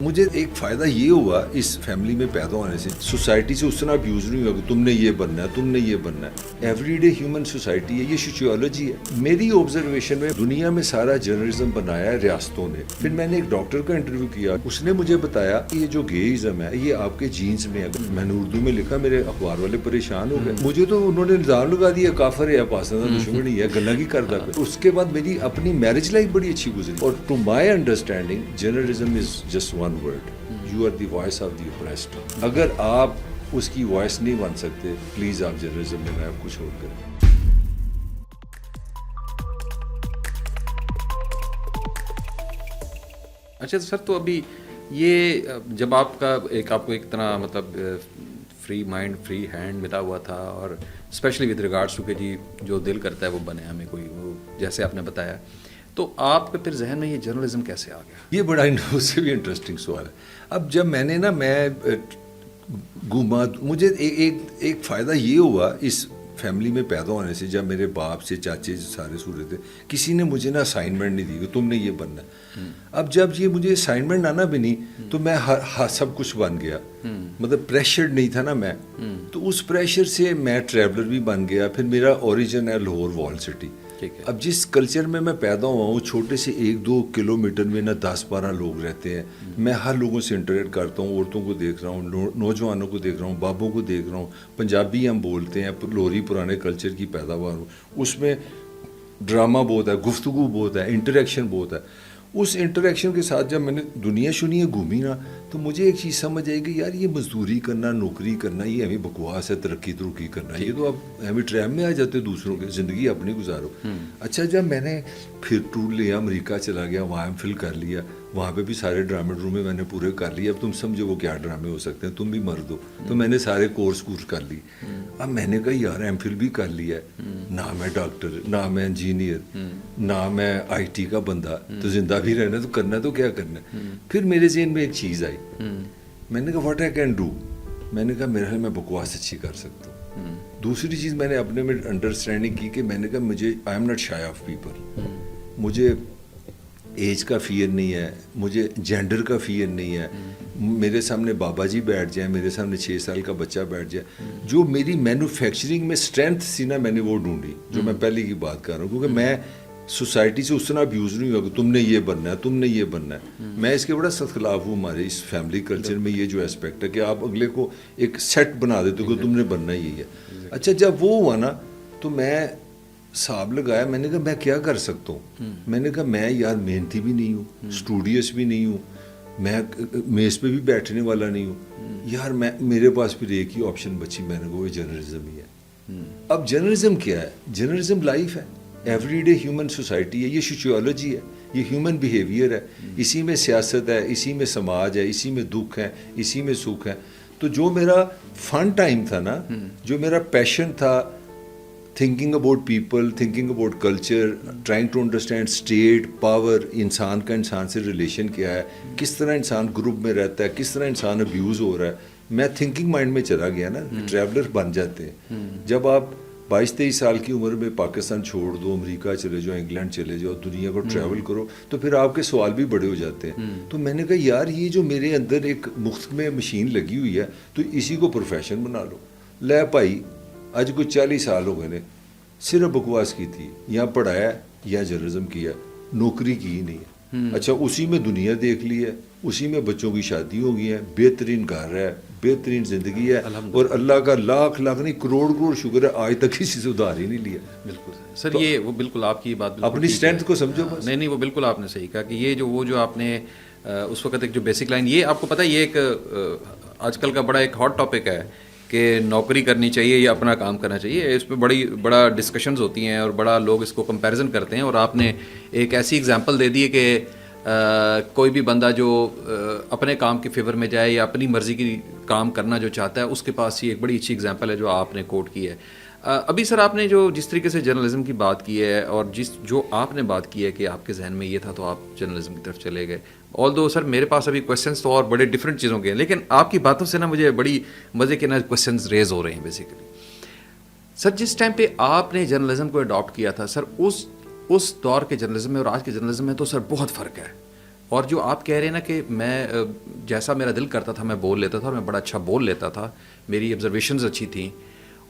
مجھے ایک فائدہ یہ ہوا اس فیملی میں پیدا ہونے سے، سوسائٹی سے اس طرح ابیوز نہیں ہوا کہ تم نے یہ بننا ہے، تم نے یہ بننا ہے۔ ایوری ڈے ہیومن سوسائٹی ہے، یہ سوشیولوجی ہے۔ میری آبزرویشن میں دنیا میں سارا جرنلزم بنایا ہے ریاستوں نے۔ پھر میں نے ایک ڈاکٹر کا انٹرویو کیا، اس نے مجھے بتایا یہ جو گیئزم ہے یہ آپ کے جینز میں ہے۔ میں نے اردو میں لکھا، میرے اخبار والے پریشان ہو گئے، مجھے تو انہوں نے الزام لگا دیا کافر ہے، پاکستان دشمن ہی ہے، گلا کی کرتا۔ اس کے بعد میری اپنی میرج لائف بڑی اچھی گزری، اور to my understanding journalism is just one word, you are the voice of the oppressed. اگر آپ اس کی وائس نہیں بن سکتے، پلیز آپ جرنلزم میں آپ کچھ اور کریں۔ اچھا سر، تو ابھی یہ جب آپ کو ایک طرح مطلب فری مائنڈ فری ہینڈ ملا ہوا تھا، اور اسپیشلی ود ریگارڈس ٹو کہ جی جو دل کرتا ہے وہ بنے، ہمیں کوئی وہ جیسے آپ نے بتایا، تو آپ کے پھر ذہن میں یہ جرنلزم کیسے آ گیا؟ یہ بڑا اس سے بھی انٹرسٹنگ سوال ہے۔ اب جب میں نے مجھے ایک فائدہ یہ ہوا اس فیملی میں پیدا ہونے سے، جب میرے باپ سے چاچے سارے سورے تھے، کسی نے مجھے نا اسائنمنٹ نہیں دی کہ تم نے یہ بننا ہے۔ اب جب یہ مجھے اسائنمنٹ آنا بھی نہیں تو میں سب کچھ بن گیا، مطلب پریشر نہیں تھا نا میں، تو اس پریشر سے میں ٹریولر بھی بن گیا۔ پھر میرا اوریجن ہے لاہور وال سٹی۔ اب جس کلچر میں میں پیدا ہوا ہوں، چھوٹے سے 1-2 کلومیٹر میں نا 10-12 لوگ رہتے ہیں۔ میں ہر لوگوں سے انٹریکٹ کرتا ہوں، عورتوں کو دیکھ رہا ہوں، نوجوانوں کو دیکھ رہا ہوں، بابوں کو دیکھ رہا ہوں، پنجابی ہم بولتے ہیں، لوری پرانے کلچر کی پیداوار ہوں۔ اس میں ڈرامہ بہت ہے، گفتگو بہت ہے، انٹریکشن بہت ہے۔ اس انٹریکشن کے ساتھ جب میں نے دنیا شنیا گھومی نا، تو مجھے ایک چیز سمجھ آئی کہ یار یہ مزدوری کرنا، نوکری کرنا، یہ ہمیں بکواس ہے، ترقی کرنا، یہ تو اب ہمیں ٹریپ میں آ جاتے دوسروں کے، زندگی اپنی گزارو۔ اچھا، جب میں نے پھر ٹور لیا، امریکہ چلا گیا، وہاں ایم فل کر لیا، وہاں پہ بھی سارے ڈرامے ڈرومے میں نے پورے کر لیے۔ اب تم سمجھو وہ کیا ڈرامے ہو سکتے ہیں، تم بھی مرد ہو، تو میں نے سارے کورس کر لی۔ اب میں نے کہا یار ایم فل بھی کر لیا ہے، نہ میں ڈاکٹر، نہ میں انجینئر، نہ میں آئی ٹی کا بندہ، تو زندہ بھی رہنا تو کرنا تو کیا کرنا ہے۔ پھر میرے ذہن میں ایک چیز آئی، میں نے کہا واٹ آئی کین ڈو۔ میں نے کہا میرے خیال میں بکواس اچھی کر سکتا ہوں۔ دوسری چیز میں نے اپنے میں انڈرسٹینڈنگ کی کہ میں نے کہا مجھے I am not shy of people, مجھے ایج کا فیئر نہیں ہے، مجھے جینڈر کا فیئر نہیں ہے۔ میرے سامنے بابا جی بیٹھ جائیں، میرے سامنے 6 سال کا بچہ بیٹھ جائے، جو میری مینوفیکچرنگ میں اسٹرینتھ تھی نا، میں نے وہ ڈھونڈی، جو میں پہلے کی بات کر رہا ہوں، کیونکہ میں سوسائٹی سے اس طرح ابیوز نہیں ہوا کہ تم نے یہ بننا ہے، تم نے یہ بننا ہے۔ میں اس کے بڑا سخت خلاف ہوں، ہمارے اس فیملی کلچر میں یہ جو اسپیکٹ ہے کہ آپ اگلے کو ایک سیٹ بنا دیتے ہو کہ تم نے بننا یہی ہے۔ اچھا، جب وہ ہوا نا تو میں حساب لگایا، میں نے کہا میں کیا کر سکتا ہوں۔ میں نے کہا میں یار محنتی بھی نہیں ہوں، اسٹوڈیوس بھی نہیں ہوں، میں میز پہ بھی بیٹھنے والا نہیں ہوں یار، میرے پاس پھر ایک ہی آپشن بچی، میں نے کہا وہ جرنلزم ہی ہے۔ اب جرنلزم کیا ہے؟ جرنلزم لائف ہے، ایوری ڈے ہیومن سوسائٹی ہے، یہ سوشیولوجی ہے، یہ ہیومن بیہیویئر ہے، اسی میں سیاست ہے، اسی میں سماج ہے، اسی میں دکھ ہے، اسی میں سکھ ہے۔ تو جو میرا فن ٹائم تھا نا، جو میرا پیشن تھا، thinking about people, thinking about culture, trying to understand state, power, انسان کا انسان سے ریلیشن کیا ہے، کس طرح انسان گروپ میں رہتا ہے، کس طرح انسان ابیوز ہو رہا ہے، میں تھنکنگ مائنڈ میں چلا گیا نا۔ ٹریولر بن جاتے ہیں جب آپ 22-23 سال کی عمر میں پاکستان چھوڑ دو، امریکہ چلے جاؤ، انگلینڈ چلے جاؤ، دنیا کو ٹریول کرو، تو پھر آپ کے سوال بھی بڑے ہو جاتے ہیں۔ تو میں نے کہا یار یہ جو میرے اندر ایک مفت میں مشین لگی ہوئی ہے، تو اسی کو پروفیشن بنا لو۔ لے بھائی، آج کوئی 40 سال ہو گئے نے، صرف بکواس کی تھی، یا پڑھایا یا جرنلزم کیا، نوکری کی ہی نہیں ہے۔ اچھا، اسی میں دنیا دیکھ لی ہے، اسی میں بچوں کی شادی ہو گئی ہے، بہترین گھر ہے، بہترین زندگی ہے، اور اللہ کا لاکھ نہیں کروڑ شکر ہے آج تک کسی سے ادھار ہی نہیں لیا۔ بالکل سر، یہ وہ بالکل آپ کی بات اپنی اسٹرینتھ کو سمجھو بس۔ نہیں، وہ بالکل آپ نے صحیح کہا کہ یہ جو آپ نے اس وقت ایک جو بیسک لائن، یہ آپ کو پتہ ہے، یہ ایک آج کل کا بڑا ایک ہاٹ ٹاپک ہے کہ نوکری کرنی چاہیے یا اپنا کام کرنا چاہیے۔ اس پہ بڑا ڈسکشنز ہوتی ہیں، اور بڑا لوگ اس کو کمپیریزن کرتے ہیں، اور آپ نے ایک ایسی اگزامپل دے دی ہے کہ کوئی بھی بندہ جو اپنے کام کے فیور میں جائے یا اپنی مرضی کی کام کرنا جو چاہتا ہے، اس کے پاس یہ ایک بڑی اچھی اگزامپل ہے جو آپ نے کوٹ کی ہے۔ ابھی سر آپ نے جس طریقے سے جرنلزم کی بات کی ہے، اور جو آپ نے بات کی ہے کہ آپ کے ذہن میں یہ تھا تو آپ جرنلزم کی طرف چلے گئے، آل سر میرے پاس ابھی کویشچنس تو اور بڑے ڈفرینٹ چیزوں کے ہیں، لیکن آپ کی باتوں سے نا مجھے بڑی مزے کے نا کویشچنز ریز ہو رہے ہیں بیسیکلی۔ سر جس ٹائم پہ آپ نے جرنلزم کو اڈاپٹ کیا تھا، سر اس دور کے جرنلزم میں اور آج کے جرنلزم میں تو سر بہت فرق ہے۔ اور جو آپ کہہ رہے ہیں نا کہ میں جیسا میرا دل کرتا تھا میں بول لیتا تھا اور میں بڑا اچھا بول لیتا تھا, میری آبزرویشنز اچھی تھیں.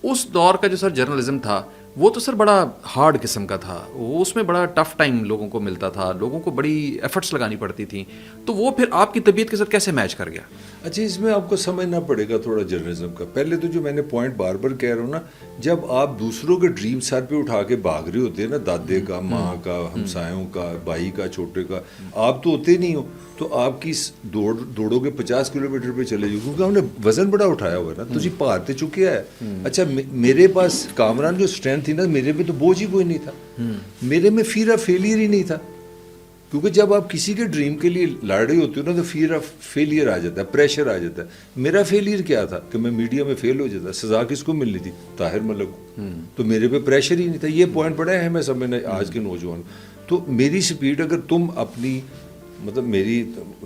اس دور کا جو سر جرنلزم تھا وہ تو سر بڑا ہارڈ قسم کا تھا, وہ اس میں بڑا ٹف ٹائم لوگوں کو ملتا تھا, لوگوں کو بڑی ایفرٹس لگانی پڑتی تھیں. تو وہ پھر آپ کی طبیعت کے ساتھ کیسے میچ کر گیا؟ اچھا, اس میں آپ کو سمجھنا پڑے گا تھوڑا جرنلزم کا. پہلے تو جو میں نے پوائنٹ بار بار کہہ رہا ہوں نا, جب آپ دوسروں کے ڈریم سر پہ اٹھا کے بھاگ رہے ہوتے ہیں نا, دادے کا, ماں کا, ہمسایوں کا, بھائی کا, چھوٹے کا, آپ تو ہوتے نہیں ہو, تو آپ کی دوڑو گے 50 کلومیٹر پہ چلے جاؤ, کیونکہ ہم نے وزن بڑا اٹھایا ہوا ہے نا, تجھے پار تے چکے ہے. اچھا, میرے پاس کامران جو اسٹرینتھ تھی نا, میرے پہ تو بوجھ ہی کوئی نہیں تھا, میرے میں فیئر آف فیلئر ہی نہیں تھا. کیونکہ جب آپ کسی کے ڈریم کے لیے لڑ رہے ہوتے ہو نا, تو فیئر آف فیلئر آ جاتا ہے, پریشر آ جاتا ہے. میرا فیلئر کیا تھا کہ میں میڈیا میں فیل ہو جاتا. سزا کس کو ملنی تھی؟ طاہر ملک کو. تو میرے پہ پریشر ہی نہیں تھا. یہ پوائنٹ بڑا اہم ہے سمجھنا آج کے نوجوان. تو میری سپیڈ, اگر تم اپنی مطلب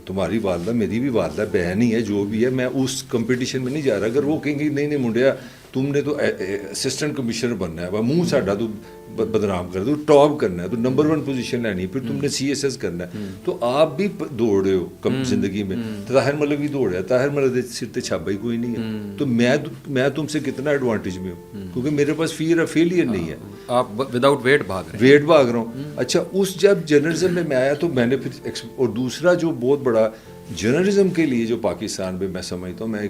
تمہاری والدہ, میری بھی والدہ بہن ہی ہے, جو بھی ہے, میں اس کمپٹیشن میں نہیں جا رہا. اگر وہ کہیں گے نہیں منڈیا تم نے تو اسسٹنٹ کمیشنر بننا ہے, منہ ساڈا تو بدنام کر دو, ٹاپ کرنا ہے, تو نمبر 1 پوزیشن لینی ہے, پھر تم نے CSS کرنا ہے. تو آپ بھی دوڑ رہے ہو زندگی میں. طاہر ملک بھی دوڑ رہا ہے, طاہر ملک سر تے چھاپا ہی کوئی نہیں ہے. تو میں تم سے کتنا ایڈوانٹیج میں ہوں, کیونکہ میرے پاس فیئر آف فیلئر نہیں ہے. آپ وداؤٹ ویٹ بھاگ رہا ہوں. اچھا, اس جب جرنلزم میں آیا تو میں نے پھر, اور دوسرا جو بہت بڑا جرنلزم کے لیے جو پاکستان میں میں سمجھتا ہوں, میں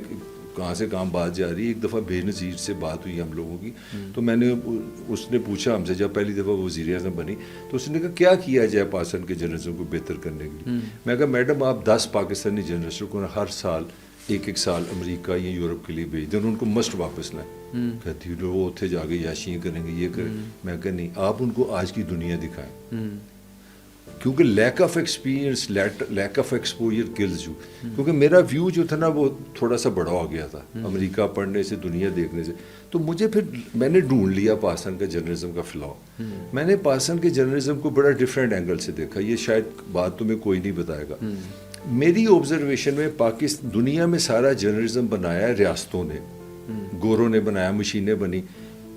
کہاں سے کہاں بات جا رہی ہے. ایک دفعہ بے نظیر سے بات ہوئی ہم لوگوں کی, تو میں نے, اس نے پوچھا ہم سے, جب پہلی دفعہ وزیر اعظم بنی, تو اس نے کہا کیا کیا جائے پاکستان کے جرنلزم کو بہتر کرنے کے لیے. میں کہا میڈم آپ 10 پاکستانی جرنلسٹوں کو ہر سال ایک سال امریکہ یا یورپ کے لیے بھیج دیں, ان کو مسٹ واپس لائیں. کہتی وہ اتنے جا کے یاشیاں کریں گے, یہ کریں. میں کہا نہیں, آپ ان کو آج کی دنیا دکھائیں, کیونکہ lack of experience, lack of exposure kills you. کیونکہ میرا ویو جو تھا نا وہ تھوڑا سا بڑا ہو گیا تھا امریکہ پڑھنے سے, دنیا دیکھنے سے. تو مجھے پھر میں نے ڈھونڈ لیا پاکستان کا جرنلزم کا فلاؤ. میں نے پاکستان کے جرنلزم کو بڑا ڈفرینٹ اینگل سے دیکھا. یہ شاید بات تمہیں کوئی نہیں بتائے گا. میری آبزرویشن میں پاکستان, دنیا میں سارا جرنلزم بنایا ہے ریاستوں نے, گوروں نے بنایا, مشینیں بنی.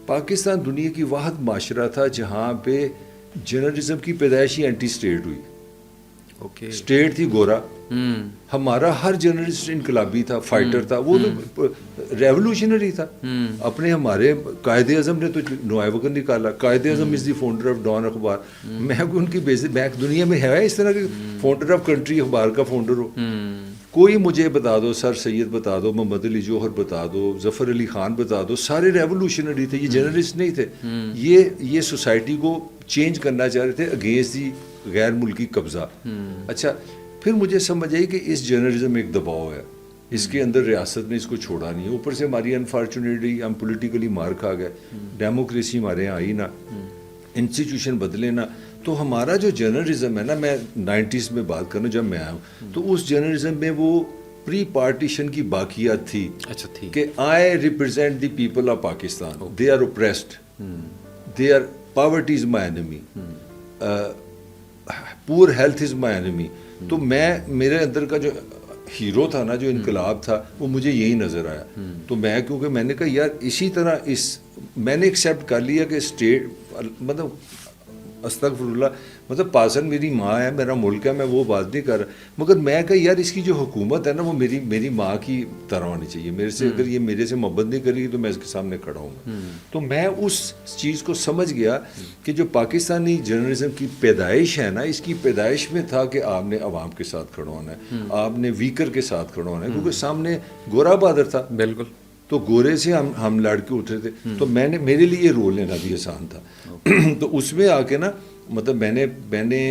پاکستان دنیا کی واحد معاشرہ تھا جہاں پہ جرنلزم کی پیدائش ہی اینٹی اسٹیٹ ہوئی. اسٹیٹ تھی گورا, ہمارا ہر جرنلسٹ انقلابی تھا, فائٹر تھا, وہ تو ریولوشنری تھا. اپنے ہمارے قائد اعظم نے تو نوائے وطن نکالا. قائد اعظم از دی فاؤنڈر آف ڈان اخبار. میں ان کی بیک دنیا میں ہے اس طرح کے فاؤنڈر آف کنٹری اخبار کا فاؤنڈر ہو. کوئی مجھے بتا دو, سر سید بتا دو, محمد علی جوہر بتا دو, ظفر علی خان بتا دو, سارے ریولوشنری تھے. یہ جرنلسٹ نہیں تھے, یہ سوسائٹی کو چینج کرنا چاہ رہے تھے اگینسٹ دی غیر ملکی قبضہ. اچھا, پھر مجھے سمجھ آئی کہ اس جرنلزم میں ایک دباؤ ہے, اس کے اندر ریاست نے اس کو چھوڑا نہیں ہے. اوپر سے ہماری انفارچونیٹلی ہم پولیٹیکلی مار کھا گئے, ڈیموکریسی ہمارے یہاں آئی نا, انسٹیٹیوشن بدلے نا. تو ہمارا جو جرنلزم ہے نا, میں 90s میں بات کرنا جب میں آیا ہوں, تو اس جرنلزم میں وہ پری پارٹیشن کی باقیات تھی. اچھا تھی کہ I represent the people of Pakistan, they are oppressed, they are, poverty is my enemy, poor health is my enemy. تو میرے اندر کا جو ہیرو تھا نا, جو انقلاب تھا, وہ مجھے یہی نظر آیا. تو کیونکہ میں نے کہا یار اسی طرح میں نے ایکسیپٹ کر لیا کہ اسٹیٹ, مطلب استغفر اللہ, مطلب پاکستان میری ماں ہے, میرا ملک ہے, میں وہ بات نہیں کر رہا. مگر میں کہا یار اس کی جو حکومت ہے نا, وہ میری ماں کی طرح ہونی چاہیے. میرے سے اگر یہ میرے سے محبت نہیں کرے گی تو میں اس کے سامنے کھڑا ہوں گا. تو میں اس چیز کو سمجھ گیا کہ جو پاکستانی جرنلزم کی پیدائش ہے نا, اس کی پیدائش میں تھا کہ آپ نے عوام کے ساتھ کھڑا ہونا ہے, آپ نے ویکر کے ساتھ کھڑا ہونا ہے, کیونکہ سامنے گورا بہادر تھا. بالکل, تو گورے سے ہم لڑ کے اٹھے تھے. تو میرے لیے یہ رول لینا بھی آسان تھا. تو اس میں آ کے نا, مطلب میں نے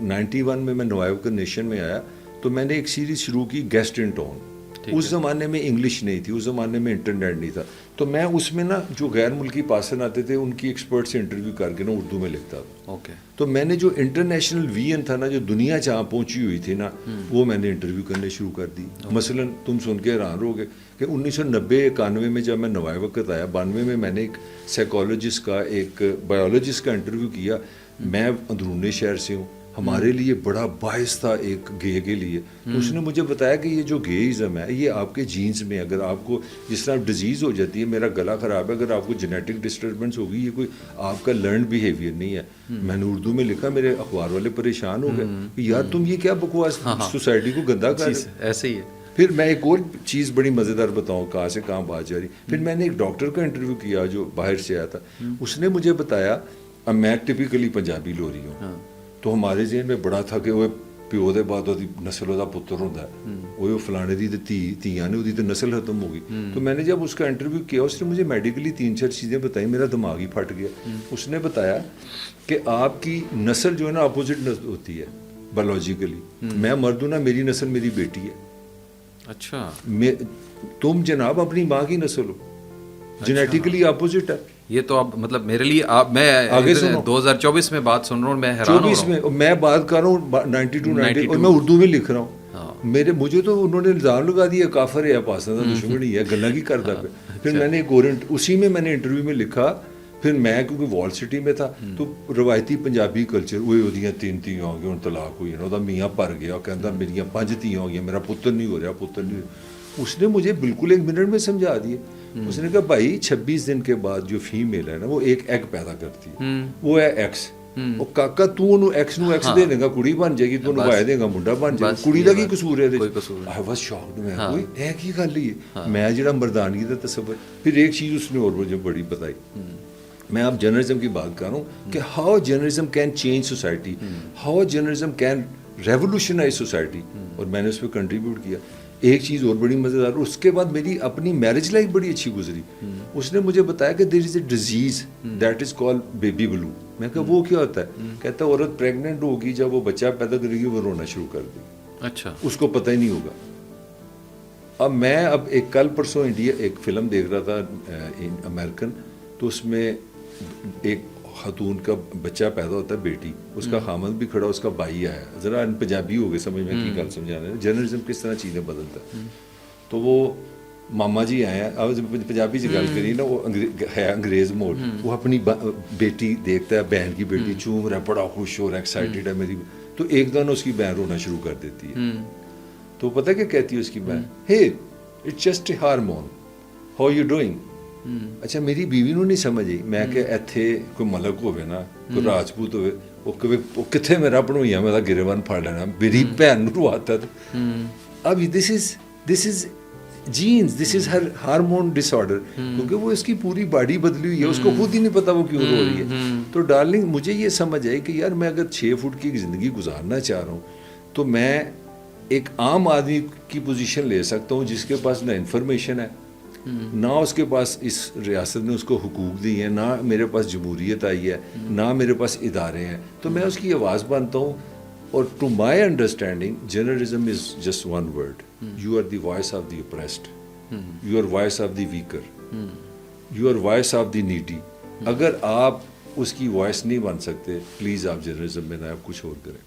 91 میں نوائے وطن نیشن میں آیا, تو میں نے ایک سیریز شروع کی, گیسٹ ان ٹاؤن. اس زمانے میں انگلش نہیں تھی, اس زمانے میں انٹرنیٹ نہیں تھا. تو میں اس میں نا جو غیر ملکی پاکستان آتے تھے ان کی ایکسپرٹ سے انٹرویو کر کے نا اردو میں لکھتا تھا. تو میں نے جو انٹرنیشنل وی این تھا نا, جو دنیا جہاں پہنچی ہوئی تھی نا, وہ میں نے انٹرویو کرنے شروع کر دی. مثلا تم سن کے حیران رہو گے کہ 1990-91 میں جب میں نوائے وقت آیا, 92 میں نے ایک سائیکالوجسٹ کا, ایک بایولوجسٹ کا انٹرویو کیا. میں اندرون شہر سے ہوں, ہمارے لیے بڑا باعث تھا ایک گے کے لیے. تو اس نے مجھے بتایا کہ یہ جو گےازم ہے یہ آپ کے جینز میں, اگر آپ کو جس طرح ڈیزیز ہو جاتی ہے, میرا گلا خراب ہے, اگر آپ کو جینیٹک ڈسٹربنس ہوگی, یہ کوئی آپ کا لرنڈ بیہیویئر نہیں ہے. میں نے اردو میں لکھا, میرے اخبار والے پریشان ہو گئے کہ یار تم یہ کیا بکواس سوسائٹی کو گندا کر رہے ہو. ایسے ہی ہے. پھر میں ایک اور چیز بڑی مزیدار بتاؤں, کہاں سے کہاں بات جا رہی. پھر میں نے ایک ڈاکٹر کا انٹرویو کیا جو باہر سے آیا تھا. اس نے مجھے بتایا, اب میں ٹپیکلی پنجابی لوری ہوں, تو ہمارے ذہن میں بڑا تھا کہ وہ پیو دے بعد وہ نسل دا پتر ہوتا ہے, وہ فلانے دی تیاں نے, وہ نسل ختم ہو گئی. تو میں نے جب اس کا انٹرویو کیا, اس نے مجھے میڈیکلی 3-4 چیزیں بتائیں, میرا دماغ ہی پھٹ گیا. اس نے بتایا کہ آپ کی نسل جو ہے نا اپوزٹ ہوتی ہے بایولوجیکلی. میں مرد ہوں نا, میری نسل میری بیٹی ہے. اچھا, تم جناب اپنی ماں کی نسل ہو, جینیٹیکلی اپوزٹ ہے. یہ تو اب مطلب میرے لیے میں 2024 میں بات سن رہا ہوں, میں حیران ہو رہا ہوں. میں بات کر رہا ہوں 92 اور میں اردو میں لکھ رہا ہوں. مجھے تو انہوں نے الزام لگا دیا کافر ہے, پاکستان کا دشمن ہی ہے, گلا کی کرتا. پھر میں نے ایک اور اسی میں نے انٹرویو میں لکھا. پھر میں کیونکہ وال سٹی میں تھا, تو روایتی پنجابی کلچر, وہ 3 تیاں ہو گئی, ہوں طلاق ہوئی نا, وہ میاں بھر گیا, کہتا میری 5 تیاں ہو گئی, میرا پتر نہیں ہو رہا, پتر نہیں. اس نے مجھے بالکل 1 منٹ میں سمجھا دیا. اس نے کہا بھائی 26 دن کے بعد جو فیمیل ہے نا وہ ایک ایگ پیدا کرتی ہے, وہ ہے ایکس. وہ کاکا تو انہوں ایکس نو ایکس دے دے گا, کڑی بن جائے گی, تو نوائے دے گا, منڈا بن جائے گا. کڑی دا کی قصور ہے؟ I was shocked. میں کوئی ہے کی گل ہی ہے, میں جڑا مردانگی کا تصور. پھر ایک چیز اس نے اور مجھے بڑی بتائی. میں اب جرنلزم کی بات کر رہا ہوں کہ how journalism can change society, how journalism can revolutionise society. اور میں نے اس پہ کنٹریبیوٹ کیا. ایک چیز اور بڑی مزیدار, اس کے بعد میری اپنی میرج لائف بڑی اچھی گزری. اس نے مجھے بتایا کہ there is a disease that is call baby blue. میں کہا وہ کیا ہوتا ہے؟ کہتا ہے عورت پریگننٹ ہوگی, جب وہ بچہ پیدا کرے گی وہ رونا شروع کر دے گی. اچھا, اس کو پتہ ہی نہیں ہوگا. اب میں ایک کل پرسوں انڈیا ایک فلم دیکھ رہا تھا امریکن, تو اس میں ایک خاتون کا بچہ پیدا ہوتا ہے, بیٹی, اس کا خامند بھی کھڑا, اس کا بھائی آیا. ذرا پنجابی ہو گئے سمجھ میں کی گل سمجھانا ہے, جرنلزم کس طرح چیزیں بدلتا ہے. تو وہ ماما جی آئے ہیں, اب پنجابی سے گل کری نا, وہ ہے انگریز موڈ. وہ اپنی بیٹی دیکھتا ہے, بہن کی بیٹی چوم رہا ہے, بڑا خوش ہو رہا ہے, ایکسائٹیڈ ہے میری. تو ایک دن اس کی بہن رونا شروع کر دیتی ہے. تو پتہ کیا کہتی ہے اس کی بہن, ہے it's just a hormone, how you doing. اچھا, میری بیوی نو نہیں سمجھ آئی. میں کہ ایتھے کوئی ملک ہوئے نا, کوئی راجپوت ہوئے, وہ کتنے میرا پڑھوئی میں گریوان پھاڑ لینا, میری بہن نو آتا تھا. اب دس از جینز, دس از ہر ہارمون ڈس آرڈر, کیونکہ وہ اس کی پوری باڈی بدلی ہوئی ہے, اس کو خود ہی نہیں پتا وہ کیوں رو رہی ہے. تو ڈارلنگ مجھے یہ سمجھ آئی کہ یار میں اگر 6 فٹ کی زندگی گزارنا چاہ رہا ہوں, تو میں ایک عام آدمی کی پوزیشن لے سکتا ہوں جس کے پاس نہ انفارمیشن ہے, نہ اس کے پاس اس ریاست نے اس کو حقوق دی ہیں, نہ میرے پاس جمہوریت آئی ہے, نہ میرے پاس ادارے ہیں. تو میں اس کی آواز بنتا ہوں. اور to my understanding journalism is just one word, you are the voice of the oppressed, you are voice of the weaker, you are voice of the needy. اگر آپ اس کی وائس نہیں بن سکتے, پلیز آپ جرنلزم میں نہ آپ کچھ اور کریں.